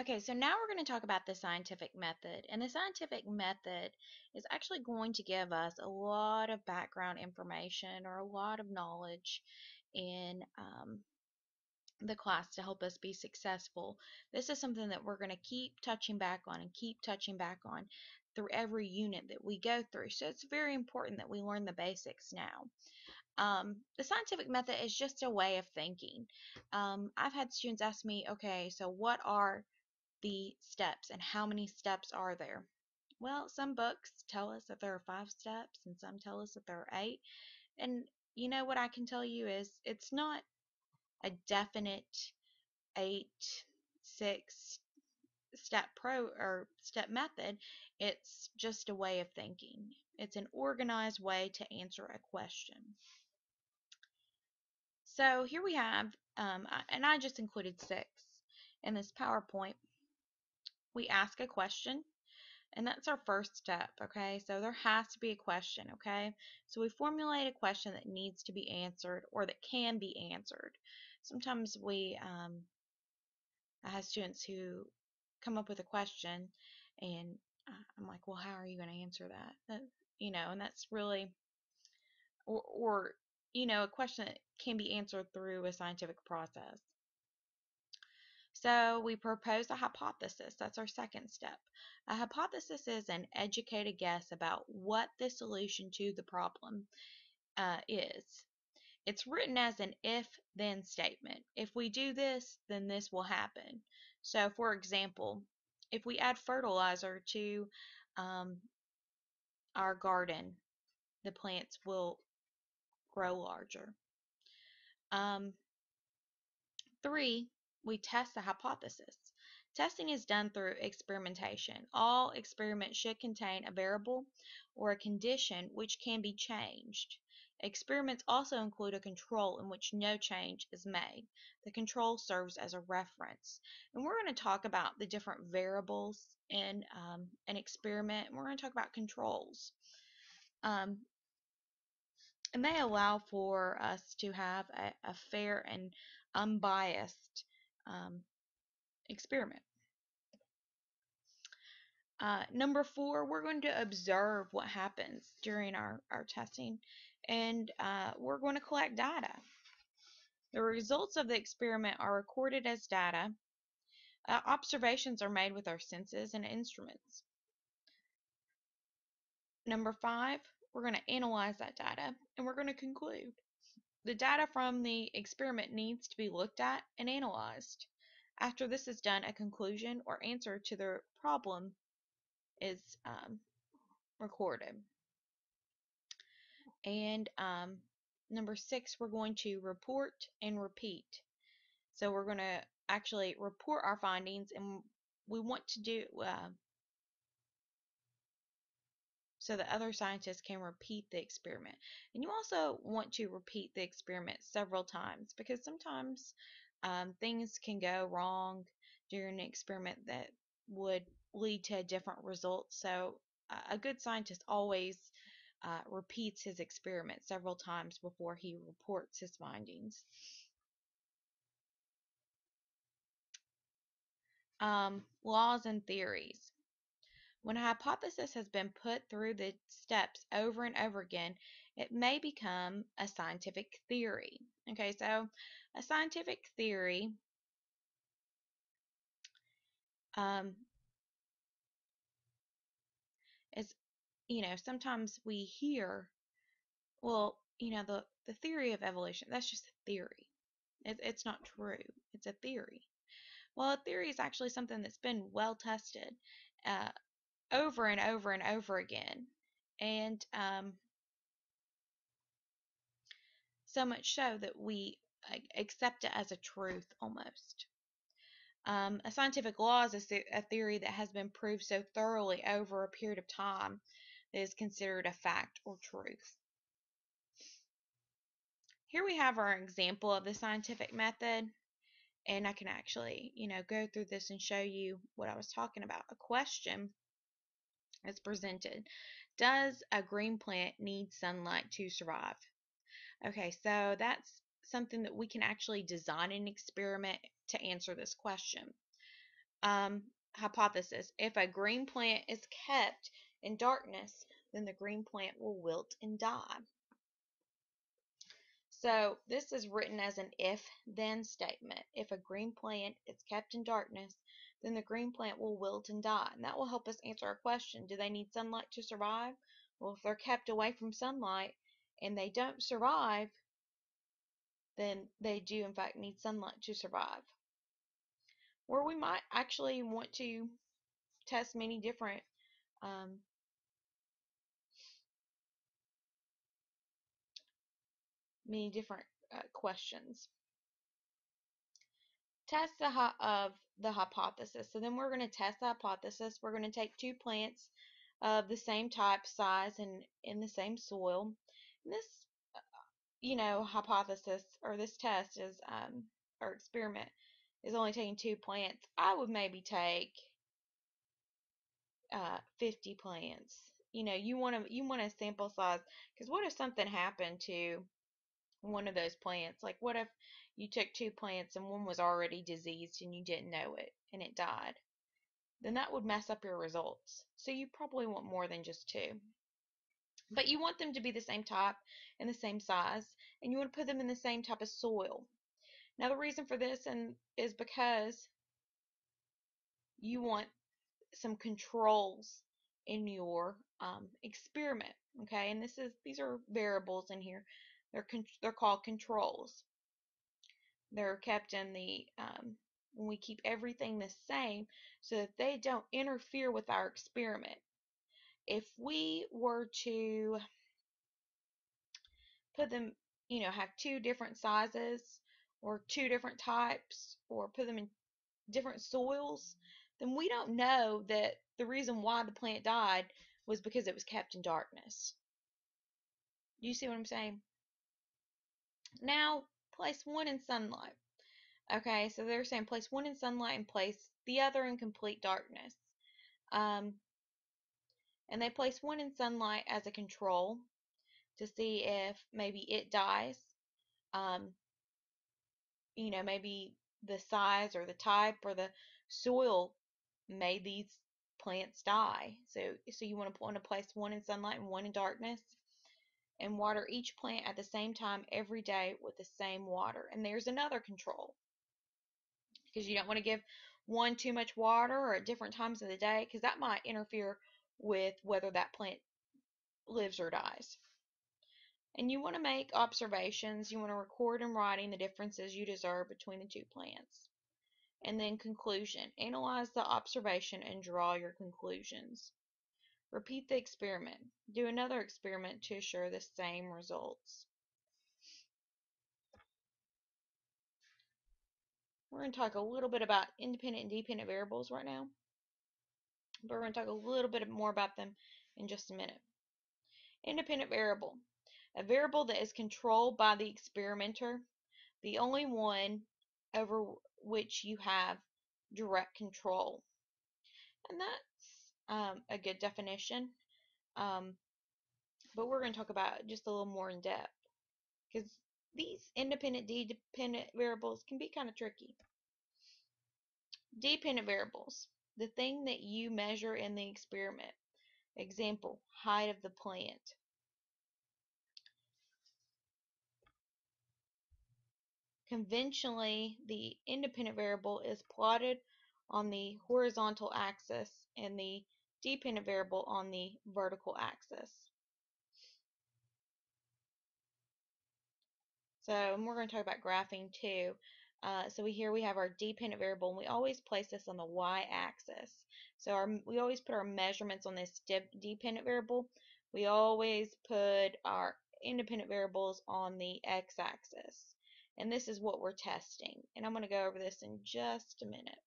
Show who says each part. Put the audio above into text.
Speaker 1: Okay, so now we're going to talk about the scientific method. And the scientific method is actually going to give us a lot of background information or a lot of knowledge in the class to help us be successful. This is something that we're going to keep touching back on and keep touching back on through every unit that we go through. So it's very important that we learn the basics now. The scientific method is just a way of thinking. I've had students ask me, okay, so what are the steps and how many steps are there? Well, some books tell us that there are 5 steps and some tell us that there are 8. And you know what I can tell you is it's not a definite 8, 6 step method. It's just a way of thinking. It's an organized way to answer a question. So here we have, and I just included 6 in this PowerPoint. We ask a question, and that's our first step, okay? So there has to be a question, okay? So we formulate a question that needs to be answered or that can be answered. Sometimes I have students who come up with a question, and I'm like, well, how are you going to answer that? And that's really, or a question that can be answered through a scientific process. So we propose a hypothesis. That's our second step. A hypothesis is an educated guess about what the solution to the problem is. It's written as an if-then statement. If we do this, then this will happen. So, for example, if we add fertilizer to our garden, the plants will grow larger. 3, we test the hypothesis. Testing is done through experimentation. All experiments should contain a variable or a condition which can be changed. Experiments also include a control in which no change is made. The control serves as a reference. And we're going to talk about the different variables in an experiment, and we're going to talk about controls. And they allow for us to have a fair and unbiased experiment. Number 4, we're going to observe what happens during our testing, and we're going to collect data. The results of the experiment are recorded as data. Observations are made with our senses and instruments. Number 5, we're going to analyze that data, and we're going to conclude. The data from the experiment needs to be looked at and analyzed. After this is done, a conclusion or answer to the problem is recorded. And number 6, we're going to report and repeat. So we're going to actually report our findings, and we want to do so that other scientists can repeat the experiment. And you also want to repeat the experiment several times, because sometimes things can go wrong during an experiment that would lead to a different result. So a good scientist always repeats his experiment several times before he reports his findings. Laws and theories. When a hypothesis has been put through the steps over and over again, it may become a scientific theory. Okay, so a scientific theory is, sometimes we hear, well, the theory of evolution, that's just a theory. It's not true. It's a theory. Well, a theory is actually something that's been well tested over and over and over again. And so much so that we accept it as a truth almost. A scientific law is a theory that has been proved so thoroughly over a period of time that is considered a fact or truth. Here we have our example of the scientific method, and I can actually, go through this and show you what I was talking about. A question is presented. Does a green plant need sunlight to survive? Okay, so that's something that we can actually design an experiment to answer this question. hypothesis. If a green plant is kept in darkness, then the green plant will wilt and die. So this is written as an if-then statement. If a green plant is kept in darkness, then the green plant will wilt and die. And that will help us answer our question, do they need sunlight to survive? Well, if they're kept away from sunlight and they don't survive, then they do in fact need sunlight to survive. Where we might actually want to test um, many different questions. Test of the hypothesis. So then we're going to test the hypothesis. We're going to take two plants of the same type, size, and in the same soil. And this, hypothesis or this test is or experiment is only taking two plants. I would maybe take 50 plants. You want a sample size, because what if something happened to one of those plants? Like, what if you took two plants and one was already diseased and you didn't know it and it died? Then that would mess up your results. So you probably want more than just two. But you want them to be the same type and the same size, and you want to put them in the same type of soil. Now the reason for this is because you want some controls in your experiment. Okay, and these are variables in here. They're called controls. They're kept in the when we keep everything the same so that they don't interfere with our experiment. If we were to put them, have two different sizes or two different types or put them in different soils, then we don't know that the reason why the plant died was because it was kept in darkness. Do you see what I'm saying? Now, place one in sunlight. Okay, so they're saying place one in sunlight and place the other in complete darkness. Um, and they place one in sunlight as a control to see if maybe it dies. Um, maybe the size or the type or the soil made these plants die. So you want to place one in sunlight and one in darkness, and water each plant at the same time every day with the same water. And there's another control, because you don't want to give one too much water or at different times of the day, because that might interfere with whether that plant lives or dies. And you want to make observations. You want to record in writing the differences you observe between the two plants. And then conclusion. Analyze the observation and draw your conclusions. Repeat the experiment. Do another experiment to assure the same results. We're going to talk a little bit about independent and dependent variables right now, but we're going to talk a little bit more about them in just a minute. Independent variable. A variable that is controlled by the experimenter, the only one over which you have direct control. And that's a good definition, but we're going to talk about it just a little more in depth, because these independent, dependent variables can be kind of tricky. Dependent variables, the thing that you measure in the experiment. Example, height of the plant. Conventionally, the independent variable is plotted on the horizontal axis and the dependent variable on the vertical axis. So we're going to talk about graphing too. So here we have our dependent variable, and we always place this on the y-axis. So we always put our measurements on this dependent variable. We always put our independent variables on the x-axis. And this is what we're testing. And I'm going to go over this in just a minute.